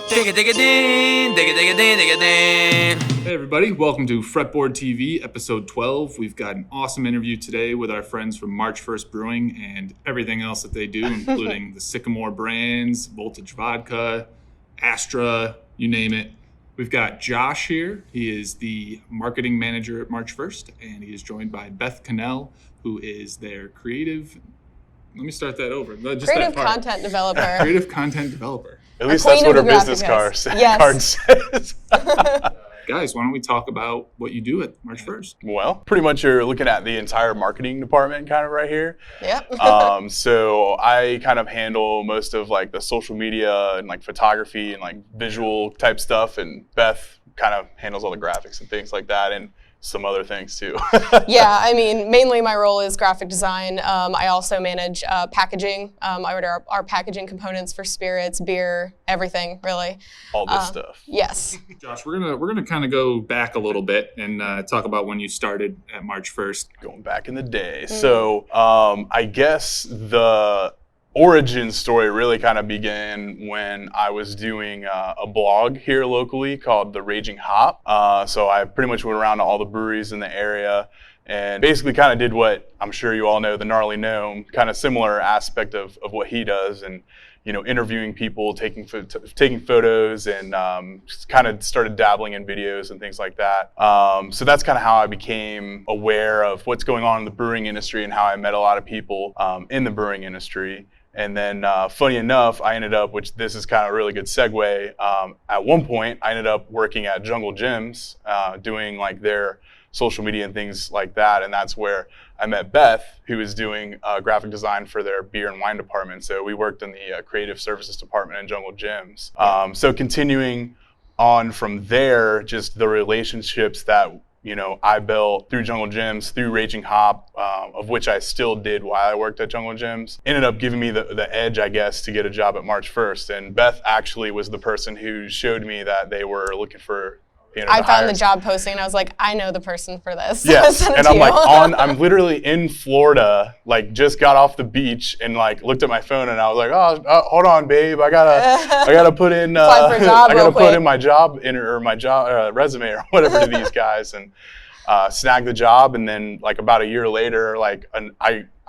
Hey everybody, welcome to Fretboard TV, Episode 12. We've got an awesome interview today with our friends from March First Brewing and everything else that they do, including the Sycamore brands, Voltage Vodka, Astra, you name it. We've got Josh here. He is the marketing manager at March First, and he is joined by Beth Kuhnell, who is their creative... Let me start that over. Just creative content developer. Creative content developer. At least that's what her business card says. Guys, why don't we talk about what you do at March First? Well, pretty much you're looking at the entire marketing department kind of right here. Yep. So I kind of handle most of like the social media and like photography and like visual type stuff, and Beth kind of handles all the graphics and things like that, and some other things too. Yeah, I mean, mainly my role is graphic design. I also manage packaging. I order our packaging components for spirits, beer, everything, really. All this stuff. Yes. Josh, we're gonna kind of go back a little bit and talk about when you started at March First. Going back in the day. So I guess the origin story really kind of began when I was doing a blog here locally called The Raging Hop. So I pretty much went around to all the breweries in the area and basically kind of did what I'm sure you all know, the Gnarly Gnome, kind of similar aspect of what he does, and you know, interviewing people, taking photos, and just kind of started dabbling in videos and things like that. So that's kind of how I became aware of what's going on in the brewing industry and how I met a lot of people in the brewing industry. And then funny enough, I ended up, which this is kind of a really good segue, at one point I ended up working at Jungle Gyms, doing like their social media and things like that. And that's where I met Beth, who was doing graphic design for their beer and wine department. So we worked in the creative services department in Jungle Gyms. So continuing on from there, just the relationships that you know, I built through Jungle Gyms, through Raging Hop, of which I still did while I worked at Jungle Gyms, ended up giving me the edge, I guess, to get a job at March First. And Beth actually was the person who showed me that they were looking for, you know, I found the job posting and I was like, I know the person for this. Yes, and I'm like I'm literally in Florida, like just got off the beach and like looked at my phone and I was like, oh hold on, babe, I gotta put in, I gotta put in my job or my job resume or whatever to these guys, and snagged the job. And then like about a year later, like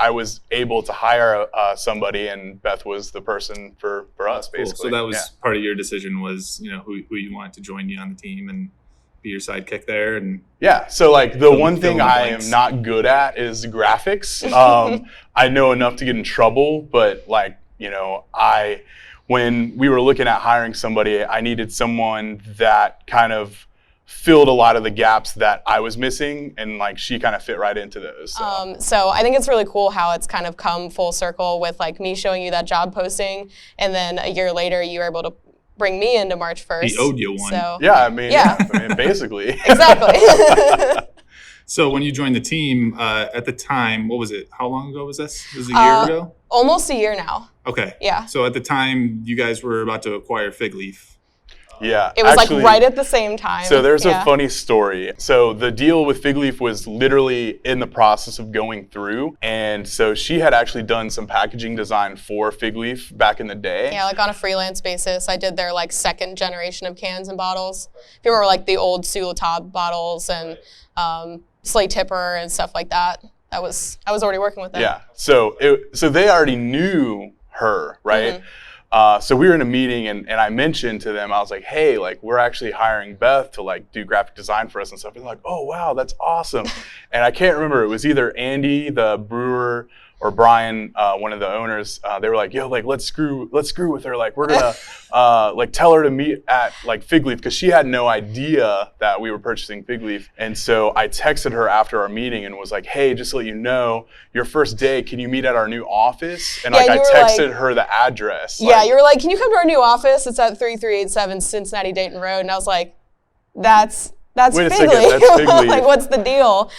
I was able to hire somebody, and Beth was the person for us, basically. Cool. So that was part of your decision, was, you know, who you wanted to join you on the team and be your sidekick there. And yeah, so like the one thing I am not good at is graphics. I know enough to get in trouble, but like, you know, when we were looking at hiring somebody, I needed someone that kind of filled a lot of the gaps that I was missing, and like she kind of fit right into those. So I think it's really cool how it's kind of come full circle with like me showing you that job posting, and then a year later you were able to bring me into March First. He owed you one. So, yeah, I mean, basically. Exactly. So when you joined the team, at the time, what was it? How long ago was this? Was it a year ago? Almost a year now. Okay. Yeah. So at the time, you guys were about to acquire FigLeaf. Yeah. It was actually, like right at the same time. So there's a funny story. So the deal with FigLeaf was literally in the process of going through. And so she had actually done some packaging design for FigLeaf back in the day. Yeah, like on a freelance basis. I did their like second generation of cans and bottles. If you remember like the old Zoltar bottles and Slate Tipper and stuff like that. I was already working with them. Yeah. So they already knew her, right? Mm-hmm. So we were in a meeting and I mentioned to them, I was like, hey, like we're actually hiring Beth to like do graphic design for us and stuff. And they're like, oh wow, that's awesome. And I can't remember, it was either Andy, the brewer, or Brian, one of the owners. They were like, yo, like let's screw with her. Like we're gonna like tell her to meet at like FigLeaf, because she had no idea that we were purchasing FigLeaf. And so I texted her after our meeting and was like, hey, just to let you know, your first day, can you meet at our new office? And like I texted her the address. Yeah, you were like, can you come to our new office? It's at 3387 Cincinnati Dayton Road. And I was like, that's Wait a FigLeaf. second, that's FigLeaf. Like, what's the deal?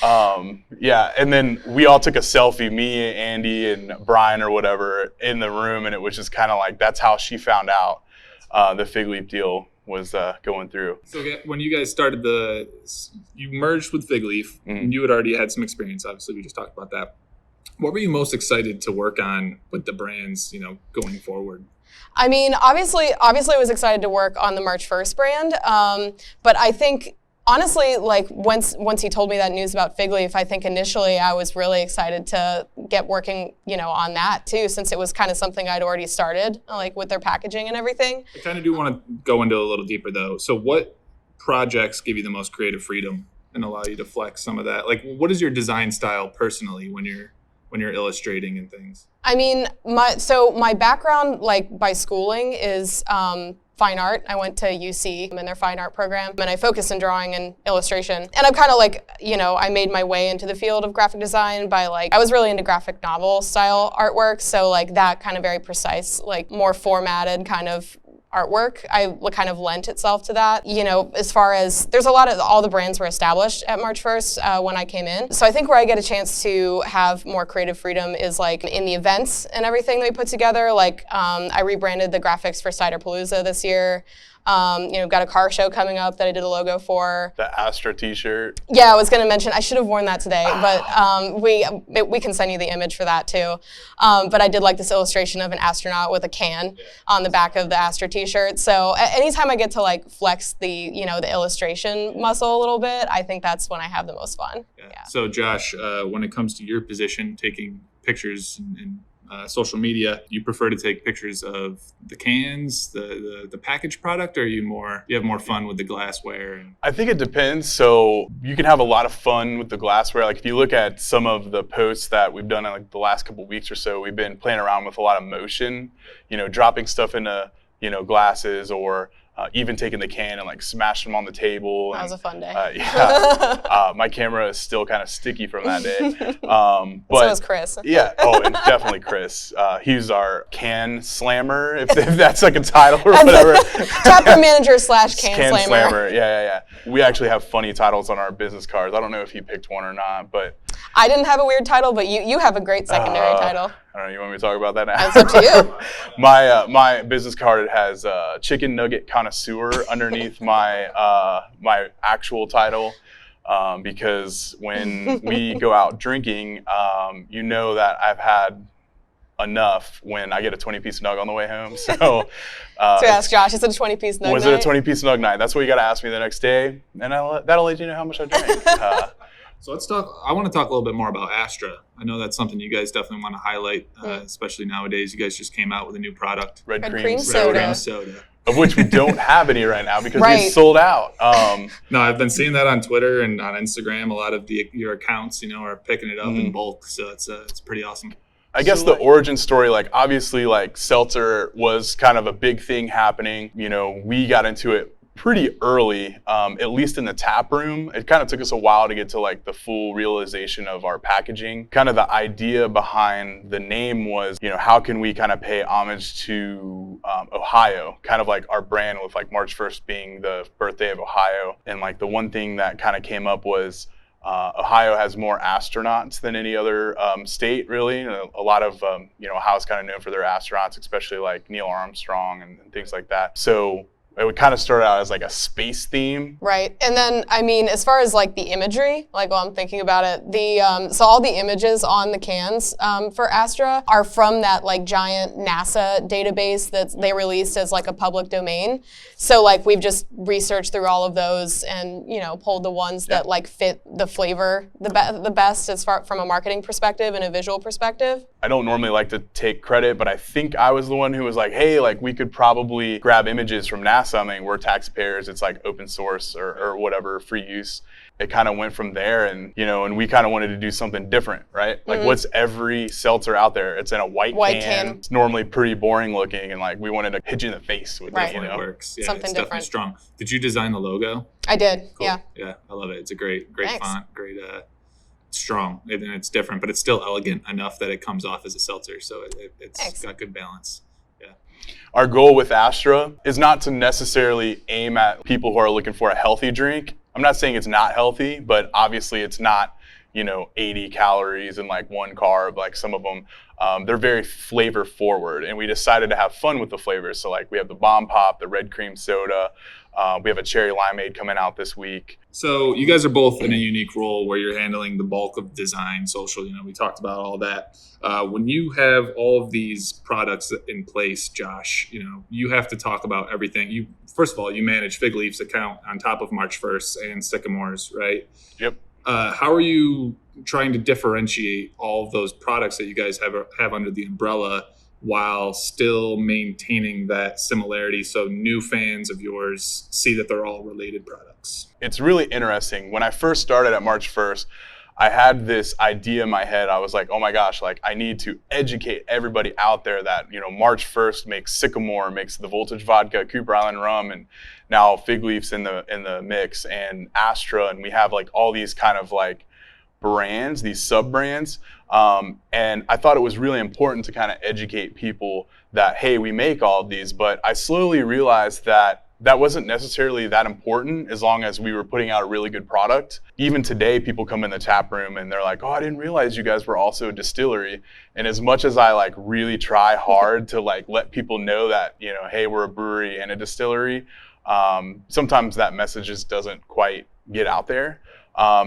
Yeah, and then we all took a selfie, me, Andy, and Brian or whatever, in the room, and it was just kind of like, that's how she found out the FigLeaf deal was going through. So when you guys started you merged with FigLeaf, and you had already had some experience, obviously, we just talked about that. What were you most excited to work on with the brands, going forward? I mean, obviously I was excited to work on the March First brand, but I think honestly, like once he told me that news about FigLeaf, I think initially I was really excited to get working, on that too, since it was kind of something I'd already started, like with their packaging and everything. I kind of do want to go into a little deeper though. So what projects give you the most creative freedom and allow you to flex some of that? Like, what is your design style personally when you're illustrating and things? I mean, my background, like by schooling, is fine art. I went to UC in their fine art program, and I focused in drawing and illustration. And I'm kind of like, I made my way into the field of graphic design by I was really into graphic novel style artwork. So like that kind of very precise, like more formatted kind of artwork, I kind of lent itself to that. As far as there's all the brands were established at March 1st when I came in. So I think where I get a chance to have more creative freedom is like in the events and everything that we put together. Like I rebranded the graphics for Ciderpalooza this year. Got a car show coming up that I did a logo for. The Astra t-shirt. Yeah, I was going to mention, I should have worn that today, but we can send you the image for that too. But I did like this illustration of an astronaut with a can on the back of the Astra t-shirt. So anytime I get to like flex the, the illustration muscle a little bit, I think that's when I have the most fun. Yeah. So Josh, when it comes to your position, taking pictures and social media, you prefer to take pictures of the cans, the packaged product, or you have more fun with the glassware? I think it depends. So you can have a lot of fun with the glassware. Like if you look at some of the posts that we've done in like the last couple of weeks or so, we've been playing around with a lot of motion, dropping stuff into, glasses, or even taking the can and like smashing them on the table. That was a fun day. My camera is still kind of sticky from that day. But so is Chris. Yeah. Oh, and definitely Chris. He's our can slammer, if that's like a title or whatever. Chapter manager / can slammer. Yeah. We actually have funny titles on our business cards. I don't know if he picked one or not, but I didn't have a weird title, but you have a great secondary title. I don't know. You want me to talk about that now? It's up to you. My business card, it has chicken nugget connoisseur underneath my my actual title, because when we go out drinking, that I've had enough when I get a 20-piece nug on the way home. So ask Josh, is it a 20-piece nug was night? it a 20-piece nug night? That's what you got to ask me the next day, and that'll let you know how much I drank. So I want to talk a little bit more about Astra. I know that's something you guys definitely want to highlight, especially nowadays. You guys just came out with a new product. Red cream Red cream soda. Of which we don't have any right now because we sold out. No, I've been seeing that on Twitter and on Instagram. A lot of your accounts, are picking it up in bulk. So it's pretty awesome. I guess the origin story, like obviously like seltzer was kind of a big thing happening. We got into it pretty early, at least in the tap room. It kind of took us a while to get to like the full realization of our packaging. Kind of the idea behind the name was, how can we kind of pay homage to Ohio, kind of like our brand with like March 1st being the birthday of Ohio. And like the one thing that kind of came up was Ohio has more astronauts than any other state, really. A lot of, Ohio's kind of known for their astronauts, especially like Neil Armstrong and things like that. So it would kind of start out as like a space theme. Right. And then, as far as like the imagery, like while I'm thinking about it, so all the images on the cans for Astra are from that like giant NASA database that they released as like a public domain. So like we've just researched through all of those and, pulled the ones that like fit the flavor the best as far from a marketing perspective and a visual perspective. I don't normally like to take credit, but I think I was the one who was like, hey, like we could probably grab images from NASA. I mean, we're taxpayers. It's like open source or whatever, free use. It kind of went from there, and and we kind of wanted to do something different, right? Like, what's every seltzer out there? It's in a white can. It's normally pretty boring looking, and like we wanted to hit you in the face with it. It works. Yeah, something it's different. Definitely strong. Did you design the logo? I did. Cool. Yeah. Yeah, I love it. It's a great Thanks. font, great. Strong, and it's different, but it's still elegant enough that it comes off as a seltzer. So it's got good balance. Our goal with Astra is not to necessarily aim at people who are looking for a healthy drink. I'm not saying it's not healthy, but obviously it's not, 80 calories and like 1 carb. Like some of them, they're very flavor forward, and we decided to have fun with the flavors. So like we have the Bomb Pop, the red cream soda. We have a cherry limeade coming out this week. So you guys are both in a unique role where you're handling the bulk of design, social, we talked about all that. When you have all of these products in place, Josh, you have to talk about everything. First of all, you manage FigLeaf's account on top of March 1st and Sycamore's, right? Yep. How are you trying to differentiate all of those products that you guys have under the umbrella while still maintaining that similarity so new fans of yours see that they're all related products? It's really interesting. When I first started at March 1st, I had this idea in my head. I was like, oh my gosh, like I need to educate everybody out there that, March 1st makes Sycamore, makes the Voltage Vodka, Cooper Island Rum, and now FigLeaf's in the mix, and Astra, and we have like all these kind of like brands, these sub-brands. And I thought it was really important to kind of educate people that, hey, we make all of these, but I slowly realized that wasn't necessarily that important as long as we were putting out a really good product. Even today, people come in the tap room and they're like, oh, I didn't realize you guys were also a distillery. And as much as I like really try hard to like let people know that, hey, we're a brewery and a distillery, sometimes that message just doesn't quite get out there.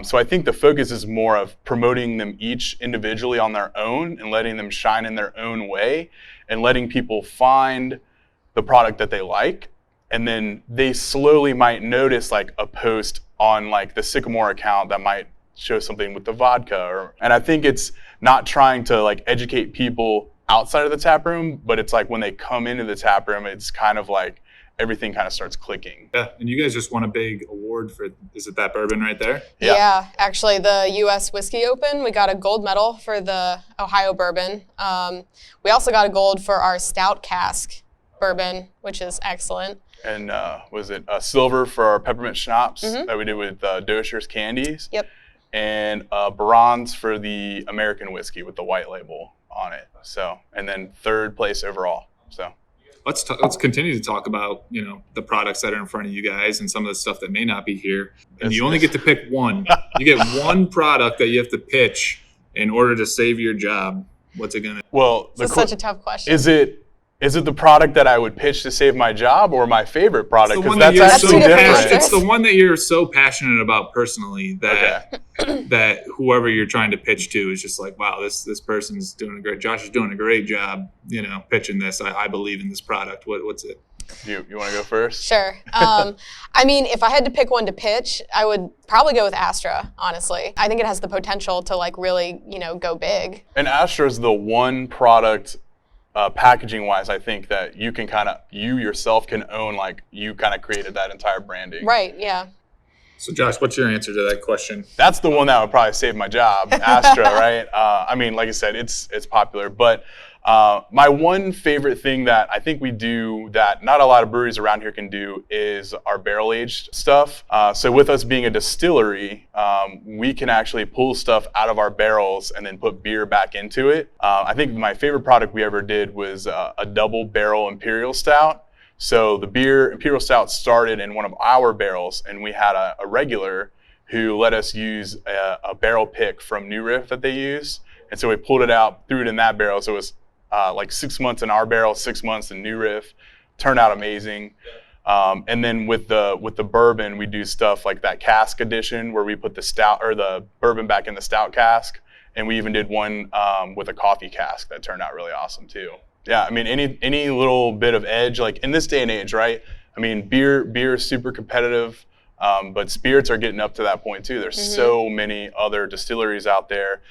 So I think the focus is more of promoting them each individually on their own and letting them shine in their own way and letting people find the product that they like. And then they slowly might notice like a post on like the Sycamore account that might show something with the vodka. And I think it's not trying to like educate people outside of the tap room, but it's like when they come into the tap room, it's kind of like everything kind of starts clicking. Yeah, and you guys just won a big award for, is it that bourbon right there? Yeah, actually the U.S. Whiskey Open, we got a gold medal for the Ohio bourbon. We also got a gold for our Stout cask bourbon, which is excellent. And was it a silver for our peppermint schnapps that we did with Dosher's Candies? Yep. And bronze for the American whiskey with the white label on it. So, and then 3rd place overall. So. Let's continue to talk about, the products that are in front of you guys and some of the stuff that may not be here. And you only get to pick one. You get one product that you have to pitch in order to save your job. What's it gonna? Well, that's such a tough question. Is it the product that I would pitch to save my job or my favorite product? Because that's actually different. It's the one that you're so passionate about personally that that whoever you're trying to pitch to is just like, wow, this person's doing a great. Josh is doing a great job, pitching this. I believe in this product. What's it? You want to go first? Sure. I mean, if I had to pick one to pitch, I would probably go with Astra, honestly. I think it has the potential to like really, go big. And Astra is the one product packaging wise, I think that you yourself can own, like you kind of created that entire branding. Right, yeah. So Josh, what's your answer to that question? That's the one that would probably save my job, Astra, right? I mean, like I said, it's popular, but my one favorite thing that I think we do that not a lot of breweries around here can do is our barrel aged stuff. So with us being a distillery, we can actually pull stuff out of our barrels and then put beer back into it. I think my favorite product we ever did was a double barrel Imperial Stout. So the beer Imperial Stout started in one of our barrels, and we had a regular who let us use a barrel pick from New Riff that they use. And so we pulled it out, threw it in that barrel. So it was like 6 months in our barrel, 6 months in New Riff. Turned out amazing. And then with the bourbon, we do stuff like that cask edition where we put the stout or the bourbon back in the stout cask. And we even did one with a coffee cask that turned out really awesome too. Yeah, I mean, any little bit of edge, like in this day and age, right? I mean, beer is super competitive, but spirits are getting up to that point too. There's so many other distilleries out there,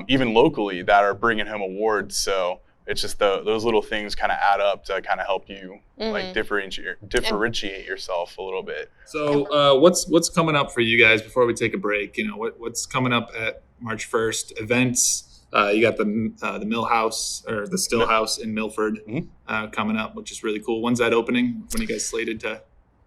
even locally, that are bringing home awards. So it's just those little things kind of add up to kind of help you like differentiate yourself a little bit. So what's coming up for you guys before we take a break? What's coming up at March 1st events? You got the Mill House or the Still House in Milford coming up, which is really cool. When's that opening? When are you guys slated to?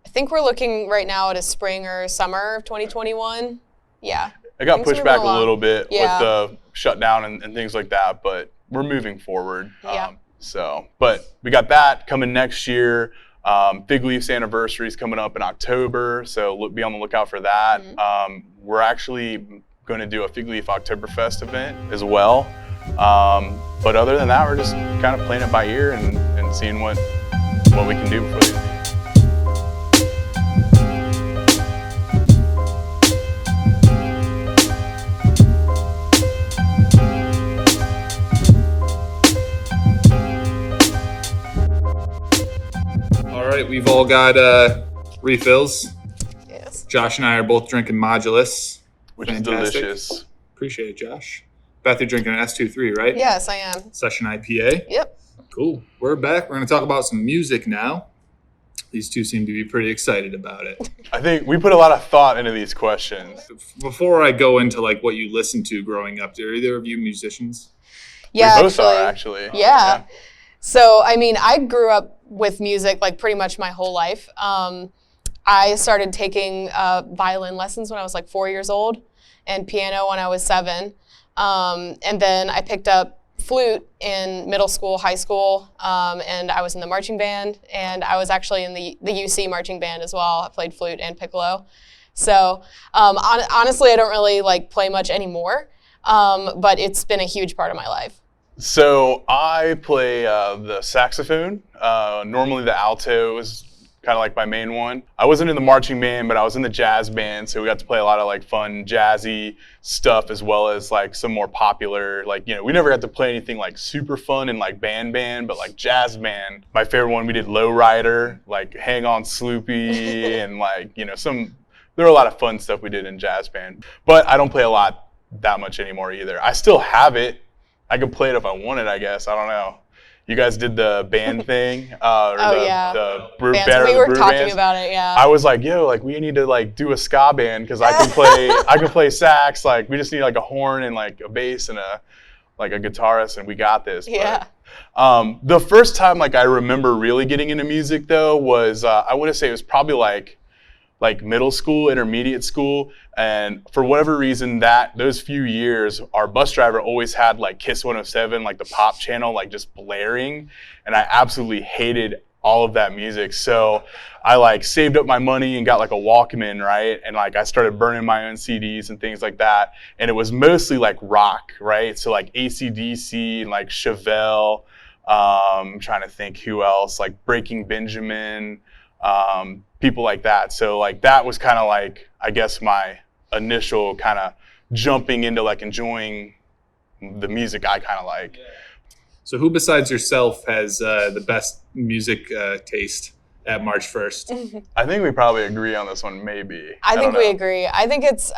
I think we're looking right now at a spring or summer of 2021. Yeah. It got pushed back a little bit with the shutdown and things like that, but we're moving forward. Yeah. But we got that coming next year. FigLeaf's anniversary is coming up in October, so be on the lookout for that. We're actually going to do a FigLeaf Oktoberfest event as well. But other than that, we're just kind of playing it by ear and seeing what we can do before the All right, we've all got refills. Yes. Josh and I are both drinking Modulus. which Fantastic. is delicious. Appreciate it, Josh. Beth, you're drinking an S23, right? Yes, I am. Session IPA. Yep. Cool. We're back. We're going to talk about some music now. These two seem to be pretty excited about it. I think we put a lot of thought into these questions. Before I go into like what you listened to growing up, are either of you musicians? Yeah, we both are, actually. Yeah. So, I mean, I grew up with music like pretty much my whole life. I started taking violin lessons when I was like 4 years old and piano when I was 7. And then I picked up flute in middle school, high school, and I was in the marching band, and I was actually in the UC marching band as well. I played flute and piccolo. So honestly, I don't really like play much anymore, but it's been a huge part of my life. So I play the saxophone. Normally the alto is kind of like my main one. I wasn't in the marching band, but I was in the jazz band, so we got to play a lot of like fun jazzy stuff as well as like some more popular, like, you know, we never got to play anything like super fun and like band, but like jazz band. My favorite one, we did Lowrider, like Hang On Sloopy, and like, you know, there were a lot of fun stuff we did in jazz band. But I don't play a lot that much anymore either. I still have it. I could play it if I wanted, I guess. I don't know. You guys did the band thing, the brew bands. banner, We were brew talking bands. about it, yeah. I was like, yo, like we need to like do a ska band because I can play sax. Like we just need like a horn and like a bass and a guitarist, and we got this. Yeah. But, the first time like I remember really getting into music though was I want to say it was probably like middle school, intermediate school, and for whatever reason those few years, our bus driver always had like Kiss 107, like the pop channel, like just blaring, and I absolutely hated all of that music. So I like saved up my money and got like a Walkman, right? And like I started burning my own CDs and things like that, and it was mostly like rock, right? So like AC/DC and like Chevelle, I'm trying to think who else, like Breaking Benjamin, people like that. So like that was kind of like, I guess, my initial kind of jumping into like enjoying the music I kind of like. So who besides yourself has the best music taste at March 1st? I think we probably agree on this one, maybe. I think we agree. I think it's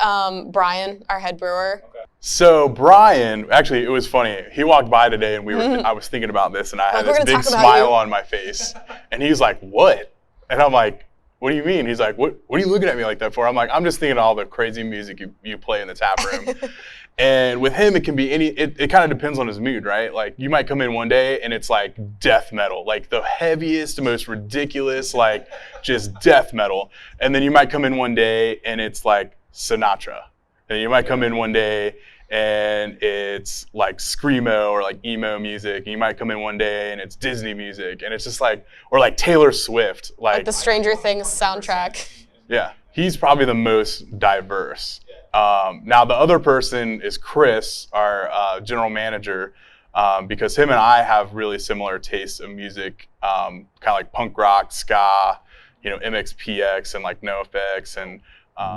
Brian, our head brewer. Okay. So Brian, actually, it was funny. He walked by today, and I was thinking about this, and I had this big smile on my face, and he's like, "What?" And I'm like, "What do you mean?" He's like, what are you looking at me like that for? I'm like, I'm just thinking of all the crazy music you play in the tap room. And with him, it can be it kind of depends on his mood, right? Like you might come in one day and it's like death metal, like the heaviest, most ridiculous, like just death metal. And then you might come in one day and it's like Sinatra. And you might come in one day and it's like screamo or like emo music. And you might come in one day and it's Disney music, and it's just like, or like Taylor Swift, like the Stranger Things soundtrack. Yeah, he's probably the most diverse. Now the other person is Chris, our general manager, because him and I have really similar tastes of music, kind of like punk rock, ska, you know, MXPX and like NoFX and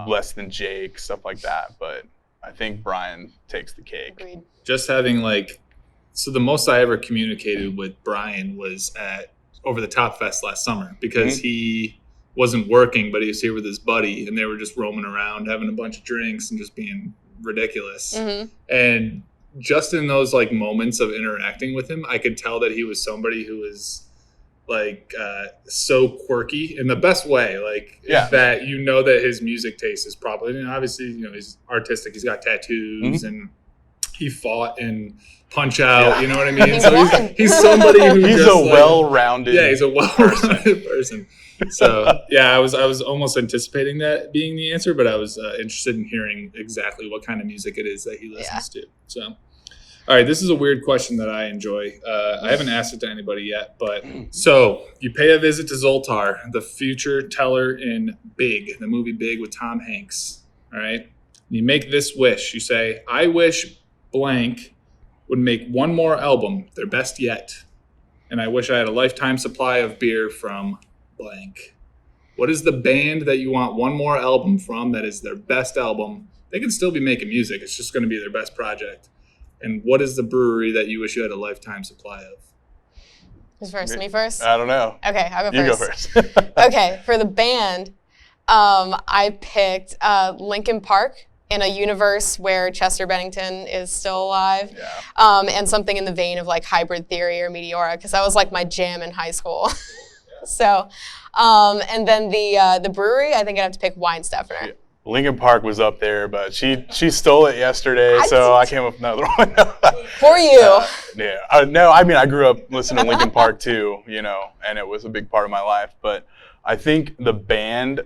Less Than Jake, stuff like that. But I think Brian takes the cake. Agreed. Just having so the most I ever communicated with Brian was at Over the Top Fest last summer, because he wasn't working, but he was here with his buddy, and they were just roaming around having a bunch of drinks and just being ridiculous. And just in those like moments of interacting with him, I could tell that he was somebody who was like so quirky in the best way, that you know that his music taste is probably, you know, obviously, you know, he's artistic, he's got tattoos and he fought in Punch Out, you know what I mean? So he's somebody who he's just, a well-rounded he's a well-rounded person. So yeah, I was almost anticipating that being the answer, but I was interested in hearing exactly what kind of music it is that he listens to. So all right, this is a weird question that I enjoy. I haven't asked it to anybody yet, but so you pay a visit to Zoltar, the future teller in Big, the movie Big with Tom Hanks. All right, You make this wish. You say, I wish blank would make one more album, their best yet. And I wish I had a lifetime supply of beer from blank. What is the band that you want one more album from that is their best album? They can still be making music. It's just going to be their best project. And what is the brewery that you wish you had a lifetime supply of? Who's first? Me first? I don't know. Okay, I'll go You go first. first. Okay, for the band, I picked Linkin Park in a universe where Chester Bennington is still alive, and something in the vein of like Hybrid Theory or Meteora, because that was like my jam in high school. So, and then the brewery, I think I'd have to pick Weinstefner. Yeah. Lincoln Park was up there, but she stole it yesterday, so I came up with another one. For you. No, I mean, I grew up listening to Linkin Park too, and it was a big part of my life. But I think the band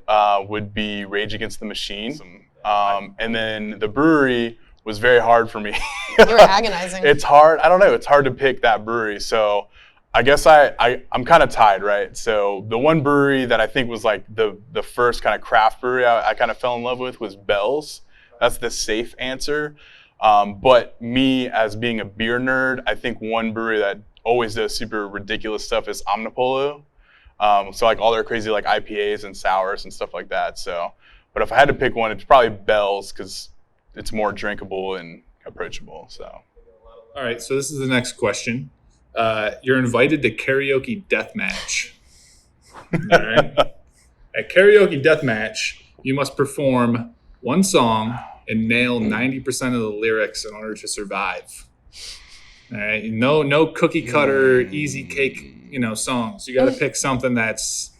would be Rage Against the Machine. And then the brewery was very hard for me. You were agonizing. It's hard. I don't know. It's hard to pick that brewery. So I guess I'm kind of tied, right? So the one brewery that I think was like the first kind of craft brewery I kind of fell in love with was Bell's. That's the safe answer. But me as being a beer nerd, I think one brewery that always does super ridiculous stuff is Omnipollo. So like all their crazy like IPAs and sours and stuff like that. So, but if I had to pick one, it's probably Bell's because it's more drinkable and approachable. So. All right, so this is the next question. You're invited to karaoke deathmatch. All right. At karaoke deathmatch, you must perform one song and nail 90% of the lyrics in order to survive. All right. No cookie cutter, easy cake, songs. You got to pick something that's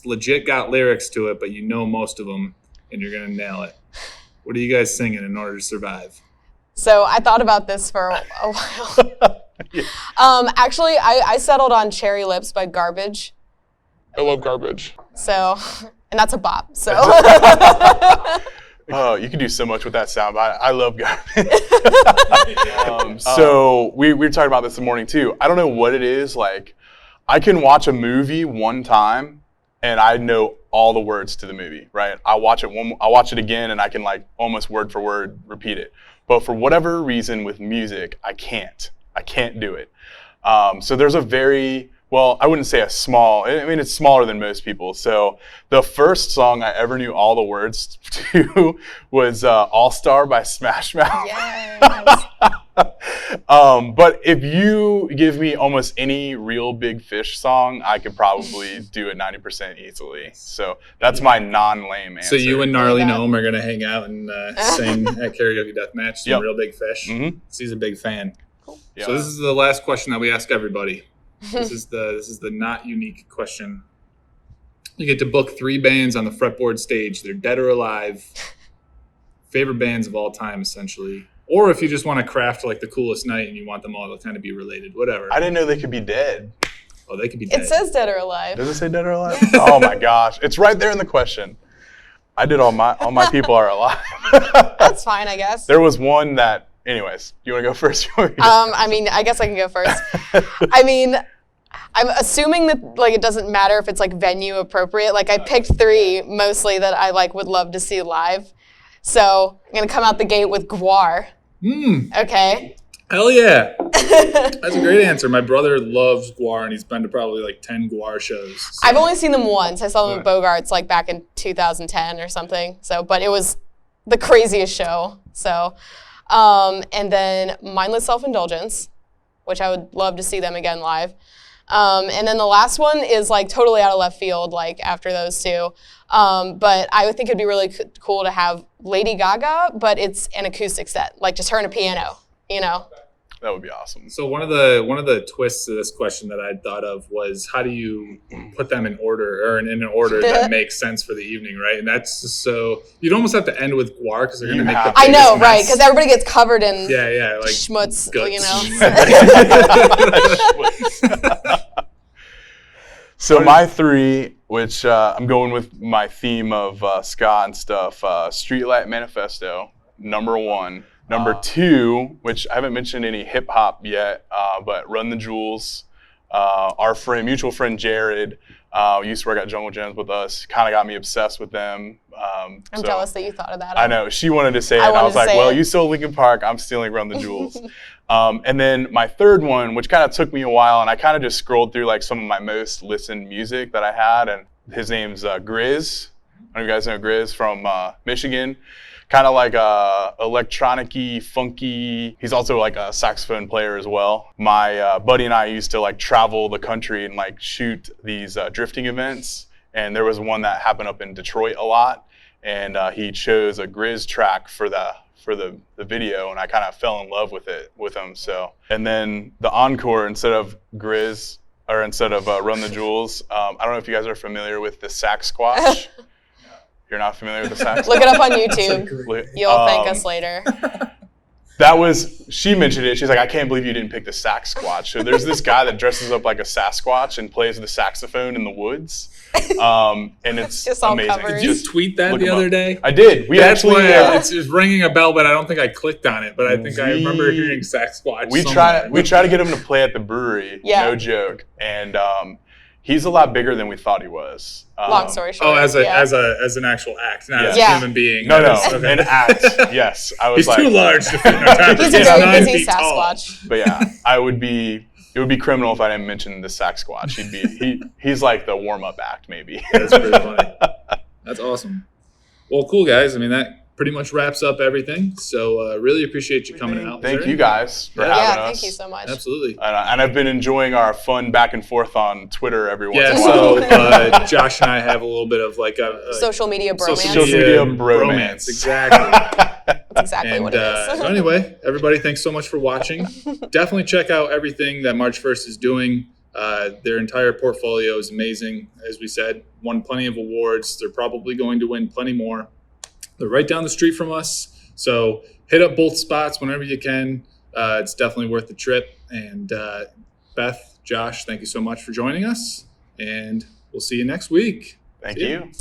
legit got lyrics to it, but you know most of them, and you're gonna nail it. What are you guys singing in order to survive? So I thought about this for a while. Yeah. Actually, I settled on Cherry Lips by Garbage. I love Garbage. So, and that's a bop. So. Oh, you can do so much with that sound. I love Garbage. So we were talking about this this morning too. I don't know what it is. Like, I can watch a movie one time and I know all the words to the movie, right? I'll watch it again and I can like almost word for word repeat it. But for whatever reason with music, I can't do it. So there's a very, well, I wouldn't say it's smaller than most people. So the first song I ever knew all the words to was All Star by Smash Mouth. Yes. But if you give me almost any Real Big Fish song, I could probably do it 90% easily. So that's my non-lame answer. So you and Gnarly Gnome are going to hang out and sing at karaoke deathmatch some Yep. Real Big Fish. Mm-hmm. So he's a big fan. Yeah. So this is the last question that we ask everybody. This is the not unique question. You get to book 3 bands on the Fretboard stage. They're dead or alive. Favorite bands of all time, essentially. Or if you just want to craft like the coolest night and you want them all to kind of be related, whatever. I didn't know they could be dead. Oh, they could be dead. It says Dead or Alive. Does it say dead or alive? Oh my gosh. It's right there in the question. I did all my people are alive. That's fine, I guess. There was one that, anyways, you want to go first? I mean, I guess I can go first. I mean, I'm assuming that like it doesn't matter if it's like venue appropriate. Like I picked 3 mostly that I like would love to see live. So I'm gonna come out the gate with Gwar. Okay. Hell yeah. That's a great answer. My brother loves Gwar, and he's been to probably like 10 Gwar shows. So. I've only seen them once. I saw them at Bogart's like back in 2010 or something. So, but it was the craziest show. So, and then Mindless Self-Indulgence, which I would love to see them again live. And then the last one is like totally out of left field, like after those 2. But I would think it'd be really cool to have Lady Gaga, but it's an acoustic set, like just her and a piano, That would be awesome. So one of the twists to this question that I'd thought of was how do you put them in order or in an order that makes sense for the evening, right? And that's just so you'd almost have to end with Gwar because they're going to make the I know, biggest right? mess. Because everybody gets covered in like schmutz, guts. So my 3, which I'm going with my theme of ska and stuff, Streetlight Manifesto, number 1. Number 2, which I haven't mentioned any hip hop yet, but Run the Jewels, Our mutual friend Jared, used to work at Jungle Gems with us, kind of got me obsessed with them. I'm jealous that you thought of that. I know. She wanted to say it. I was like, well, you stole Lincoln Park. I'm stealing Run the Jewels. And then my third one, which kind of took me a while, and I kind of just scrolled through like some of my most listened music that I had. And his name's Grizz. I don't know if you guys know Grizz from Michigan. Kind of like electronic-y, funky. He's also like a saxophone player as well. My buddy and I used to like travel the country and like shoot these drifting events. And there was one that happened up in Detroit a lot. And he chose a Grizz track for the video, and I kind of fell in love with him. So, and then the encore, instead of Grizz, or instead of Run the Jewels, I don't know if you guys are familiar with the sax squatch. You're not familiar with the sax? Look it up on YouTube. You'll thank us later. She mentioned it. She's like, I can't believe you didn't pick the sax squatch. So there's this guy that dresses up like a Sasquatch and plays the saxophone in the woods. And it's just all amazing. covered. Did you tweet that the other day? I did. That's why it's just ringing a bell, but I don't think I clicked on it. But I think I remember hearing Sasquatch. We try to get him to play at the brewery. Yeah. No joke. And he's a lot bigger than we thought he was. Long story short. Oh, as an actual act, not as a human being. No, an act. Yes, I was he's like, too large to fit in our time. He's a very busy Sasquatch. But yeah, it would be criminal if I didn't mention the Sasquatch. He's like the warm-up act, maybe. That's pretty funny. That's awesome. Well, cool guys. I mean, that pretty much wraps up everything. So really appreciate you coming out. Thank you guys for having us. Yeah, thank you so much. Absolutely. And I've been enjoying our fun back and forth on Twitter every once in a while. Yeah, so Josh and I have a little bit of like a social media bromance. Social media bromance. Exactly. That's exactly what it is. So anyway, everybody, thanks so much for watching. Definitely check out everything that March First is doing. Their entire portfolio is amazing. As we said, won plenty of awards. They're probably going to win plenty more. They're right down the street from us. So hit up both spots whenever you can. It's definitely worth the trip. And Beth, Josh, thank you so much for joining us. And we'll see you next week. Thank you.